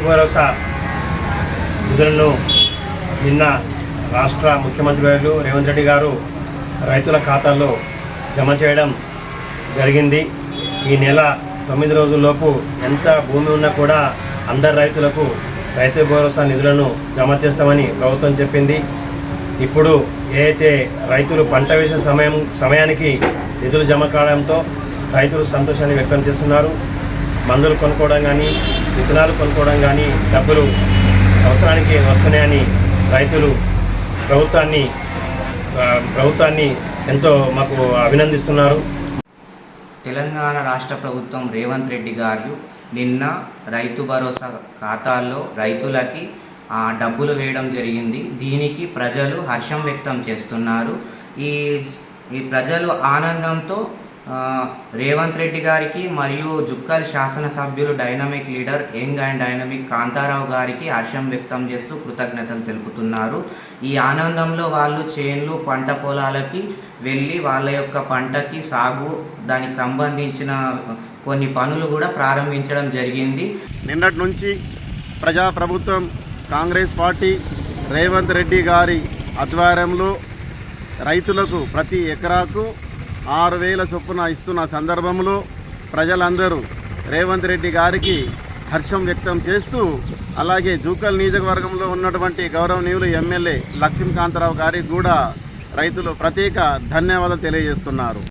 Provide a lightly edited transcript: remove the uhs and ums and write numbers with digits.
భరోసా నిధులను నిన్న రాష్ట్ర ముఖ్యమంత్రి గారు రేవంత్ రెడ్డి గారు రైతుల ఖాతాల్లో జమ చేయడం జరిగింది. ఈ నెల 9 రోజుల్లోపు ఎంత భూమి ఉన్నా కూడా అందరు రైతులకు రైతు భరోసా నిధులను జమ చేస్తామని ప్రభుత్వం చెప్పింది. ఇప్పుడు ఏదైతే రైతులు పంట వేసిన సమయానికి నిధులు జమ కావడంతో రైతులు సంతోషాన్ని వ్యక్తం చేస్తున్నారు. మందులు కొనుక్కోవడం కానీ, విత్తనాలు కొనుక్కోవడం కానీ డబ్బులు అవసరానికి వస్తున్నాయని రైతులు ప్రభుత్వాన్ని ఎంతో మాకు అభినందిస్తున్నారు. తెలంగాణ రాష్ట్ర ప్రభుత్వం రేవంత్ రెడ్డి గారు నిన్న రైతు భరోసా ఖాతాల్లో రైతులకి డబ్బులు వేయడం జరిగింది. దీనికి ప్రజలు హర్షం వ్యక్తం చేస్తున్నారు. ఈ ప్రజలు ఆనందంతో రేవంత్ రెడ్డి గారికి మరియు జుక్కల్ శాసనసభ్యులు dynamic leader young and dynamic Kantharao గారికి హర్షం వ్యక్తం చేస్తూ కృతజ్ఞతలు తెలుపుతున్నారు. ఈ ఆనందంలో వాళ్ళు చేన్లు పంట పొలాలకి వెళ్ళి వాళ్ళ యొక్క పంటకి సాగు దానికి సంబంధించిన కొన్ని పనులు కూడా ప్రారంభించడం జరిగింది. నిన్నటి నుంచి ప్రజాప్రభుత్వం కాంగ్రెస్ పార్టీ రేవంత్ రెడ్డి గారి ఆధ్వర్యంలో రైతులకు ప్రతి ఎకరాకు 6,000 చొప్పున ఇస్తున్న సందర్భంలో ప్రజలందరూ రేవంత్ రెడ్డి గారికి హర్షం వ్యక్తం చేస్తూ, అలాగే జూకల్ నియోజకవర్గంలో ఉన్నటువంటి గౌరవనీయులు ఎమ్మెల్యే లక్ష్మీకాంతరావు గారికి కూడా రైతులు ప్రత్యేక ధన్యవాదాలు తెలియజేస్తున్నారు.